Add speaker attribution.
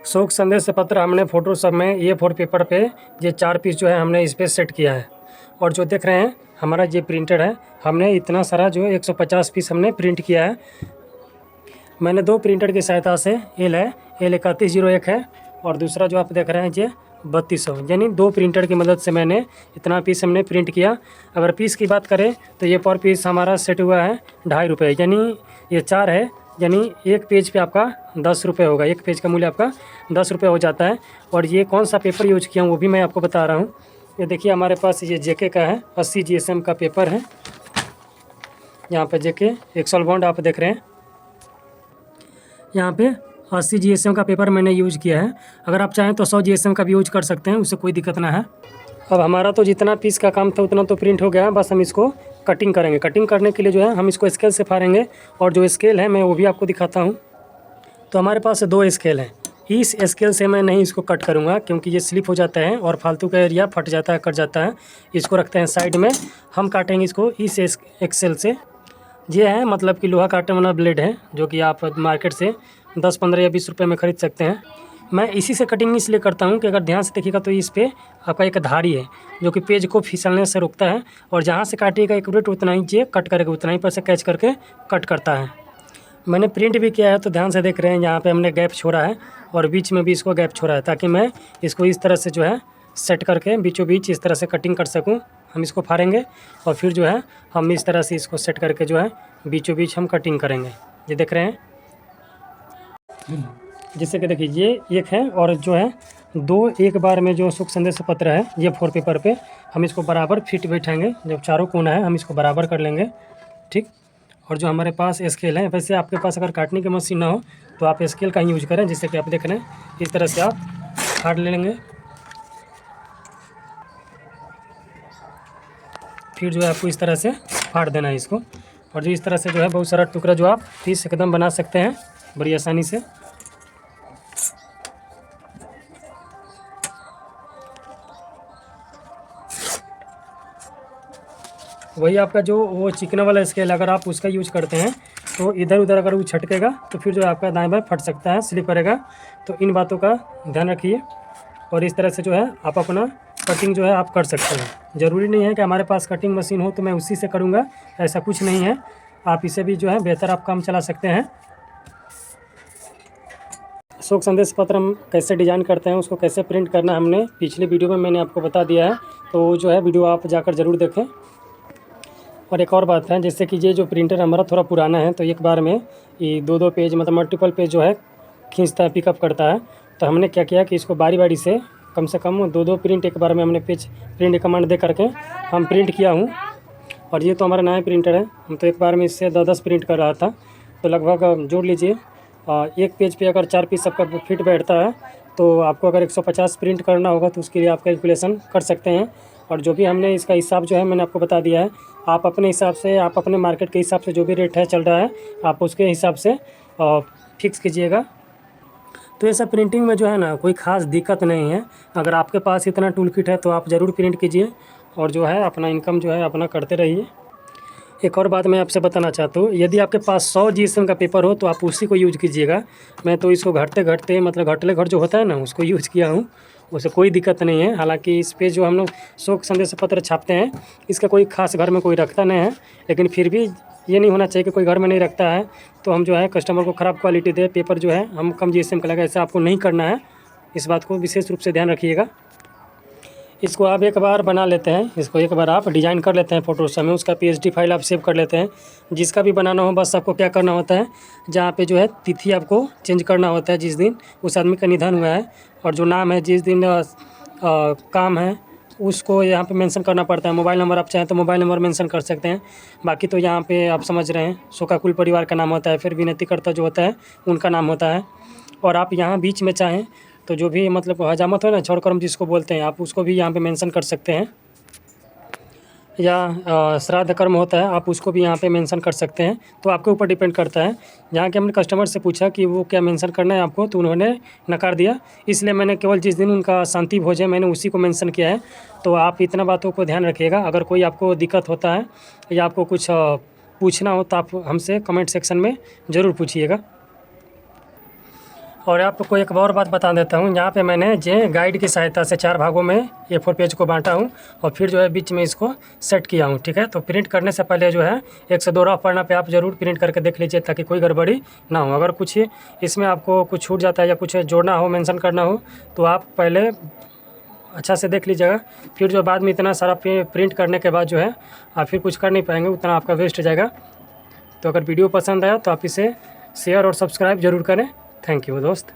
Speaker 1: शोक संदेश पत्र हमने फोटोशॉप में A4 पेपर पे ये 4 पीस जो है हमने इस पे सेट किया है। और जो देख रहे हैं हमारा ये प्रिंटर है, हमने इतना सारा जो 150 पीस हमने प्रिंट किया है। मैंने 2 प्रिंटर की सहायता से L3101 है और दूसरा जो आप देख रहे हैं ये 3200, यानी 2 प्रिंटर की मदद से मैंने इतना पीस हमने प्रिंट किया। अगर पीस की बात करें तो ये पर पीस हमारा सेट हुआ है 2.5 रुपये, यानी ये 4 है, यानी एक पेज पे आपका 10 रुपये होगा। एक पेज का मूल्य आपका 10 रुपये हो जाता है। और ये कौन सा पेपर यूज किया हूँ वो भी मैं आपको बता रहा हूँ। ये देखिए हमारे पास ये JK का है, 80 GSM का पेपर है। यहाँ पे JK एक्सल बॉन्ड आप देख रहे हैं, यहाँ पे 80 GSM का पेपर मैंने यूज किया है। अगर आप चाहें तो 100 GSM का भी यूज कर सकते हैं, उससे कोई दिक्कत ना है। अब हमारा तो जितना पीस का काम था उतना तो प्रिंट हो गया है, बस हम इसको कटिंग करेंगे। कटिंग करने के लिए जो है हम इसको स्केल से फाड़ेंगे और जो स्केल है मैं वो भी आपको दिखाता हूँ। तो हमारे पास 2 स्केल हैं। इस स्केल से मैं नहीं इसको कट करूँगा क्योंकि ये स्लिप हो जाता है और फालतू का एरिया फट जाता है, कट जाता है। इसको रखते हैं साइड में, हम काटेंगे इसको इस एक्सेल से। ये है मतलब कि लोहा काटने वाला ब्लेड है जो कि आप मार्केट से 10, 15 या 20 रुपये में ख़रीद सकते हैं। मैं इसी से कटिंग इसलिए करता हूँ कि अगर ध्यान से देखिएगा तो इस पे आपका एक धारी है जो कि पेज को फिसलने से रोकता है और जहाँ से काटिएगा एक्यूरेट उतना ही ये कट करेगा, उतना ही पर से कैच करके कट करता है। मैंने प्रिंट भी किया है तो ध्यान से देख रहे हैं, यहाँ पे हमने गैप छोड़ा है और बीच में भी इसको गैप छोड़ा है ताकि मैं इसको इस तरह से जो है सेट करके बीचों बीच इस तरह से कटिंग कर सकूं। हम इसको फाड़ेंगे और फिर जो है हम इस तरह से इसको सेट करके जो है बीचों बीच हम कटिंग करेंगे। ये देख रहे हैं, जिससे कि देखिए ये एक है और जो है 2 एक बार में जो सुख संदेश पत्र है ये 4 पेपर पे हम इसको बराबर फिट बैठाएंगे। जब चारों कोना है हम इसको बराबर कर लेंगे, ठीक। और जो हमारे पास स्केल है, वैसे आपके पास अगर काटने की मशीन ना हो तो आप स्केल का ही यूज करें, जिससे कि आप देख रहे हैं इस तरह से आप काट लेंगे। फिर जो है आपको इस तरह से फाड़ देना है इसको। और जो इस तरह से जो है बहुत सारा टुकड़ा जो आप पीस एकदम बना सकते हैं बड़ी आसानी से। वही आपका जो वो चिकना वाला स्केल अगर आप उसका यूज करते हैं तो इधर उधर अगर वो छटकेगा तो फिर जो है आपका दाएं बाएं फट सकता है, स्लिप करेगा। तो इन बातों का ध्यान रखिए और इस तरह से जो है आप अपना कटिंग जो है आप कर सकते हैं। ज़रूरी नहीं है कि हमारे पास कटिंग मशीन हो तो मैं उसी से करूँगा, ऐसा कुछ नहीं है। आप इसे भी जो है बेहतर आप काम चला सकते हैं। शोक संदेश पत्र हम कैसे डिज़ाइन करते हैं, उसको कैसे प्रिंट करना हमने पिछले वीडियो में मैंने आपको बता दिया है, तो जो है वीडियो आप जाकर ज़रूर देखें। और एक और बात है, जैसे कि ये जो प्रिंटर हमारा थोड़ा पुराना है तो एक बार में ये 2-2 पेज मतलब मल्टीपल पेज जो है खींचता है, पिकअप करता है। तो हमने क्या किया कि इसको बारी बारी से कम 2-2 प्रिंट एक बार में हमने पेज प्रिंट कमांड दे करके हम प्रिंट किया हूँ। और ये तो हमारा नया प्रिंटर है, हम तो एक बार में इससे 10-10 प्रिंट कर रहा था। तो लगभग जोड़ लीजिए एक पेज पे अगर 4 पीस सबका फिट बैठता है तो आपको अगर 150 प्रिंट करना होगा तो उसके लिए आप कैलकुलेशन कर सकते हैं। और जो भी हमने इसका हिसाब जो है मैंने आपको बता दिया है, आप अपने हिसाब से, आप अपने मार्केट के हिसाब से जो भी रेट है चल रहा है आप उसके हिसाब से फिक्स कीजिएगा। तो ये सब प्रिंटिंग में जो है ना कोई ख़ास दिक्कत नहीं है। अगर आपके पास इतना टूल किट है तो आप ज़रूर प्रिंट कीजिए और जो है अपना इनकम जो है अपना करते रहिए। एक और बात मैं आपसे बताना चाहता हूँ, यदि आपके पास 100 GSM का पेपर हो तो आप उसी को यूज कीजिएगा। मैं तो इसको घटते मतलब घटले घट जो होता है ना उसको यूज़ किया हूँ, उससे कोई दिक्कत नहीं है। हालांकि इस पे जो हम लोग शोक संदेश पत्र छापते हैं इसका कोई खास घर में कोई रखता नहीं है, लेकिन फिर भी ये नहीं होना चाहिए कि कोई घर में नहीं रखता है तो हम जो है कस्टमर को ख़राब क्वालिटी दे, पेपर जो है हम कम GSM का लगा, ऐसा आपको नहीं करना है। इस बात को विशेष रूप से ध्यान रखिएगा। इसको आप एक बार बना लेते हैं, इसको एक बार आप डिज़ाइन कर लेते हैं फोटोशॉप में, उसका PSD फाइल आप सेव कर लेते हैं। जिसका भी बनाना हो बस आपको क्या करना होता है, जहाँ पे जो है तिथि आपको चेंज करना होता है, जिस दिन उस आदमी का निधन हुआ है और जो नाम है जिस दिन काम है उसको यहाँ पे मेंशन करना पड़ता है। मोबाइल नंबर आप चाहें तो मोबाइल नंबर मेंशन कर सकते हैं। बाकी तो यहाँ पे आप समझ रहे हैं शोकाकुल परिवार का नाम होता है, फिर विनतीकर्ता जो होता है उनका नाम होता है। और आप यहाँ बीच में चाहें तो जो भी मतलब हजामत है ना, छोड़ कर्म जिसको बोलते हैं, आप उसको भी यहाँ पे मेंशन कर सकते हैं। या श्राद्ध कर्म होता है आप उसको भी यहाँ पे मेंशन कर सकते हैं। तो आपके ऊपर डिपेंड करता है। यहाँ के हमने कस्टमर से पूछा कि वो क्या मेंशन करना है आपको, तो उन्होंने नकार दिया, इसलिए मैंने केवल जिस दिन उनका शांति भोज है मैंने उसी को मेंशन किया है। तो आप इतना बातों को ध्यान रखिएगा। अगर कोई आपको दिक्कत होता है या आपको कुछ पूछना हो तो आप हमसे कमेंट सेक्शन में ज़रूर पूछिएगा। और आपको एक और बात बता देता हूँ, यहाँ पे मैंने जे गाइड की सहायता से 4 भागों में A4 पेज को बांटा हूँ और फिर जो है बीच में इसको सेट किया हूँ। ठीक है, तो प्रिंट करने से पहले जो है 1 से 2 रफ पन्ना पे आप ज़रूर प्रिंट करके देख लीजिए ताकि कोई गड़बड़ी ना हो। अगर कुछ इसमें आपको कुछ छूट जाता है या कुछ जोड़ना हो, मेंशन करना हो, तो आप पहले अच्छा से देख लीजिएगा। फिर जो बाद में इतना सारा प्रिंट करने के बाद जो है आप फिर कुछ कर नहीं पाएंगे, उतना आपका वेस्ट हो जाएगा। तो अगर वीडियो पसंद आया तो आप इसे शेयर और सब्सक्राइब ज़रूर करें। थैंक यू दोस्त।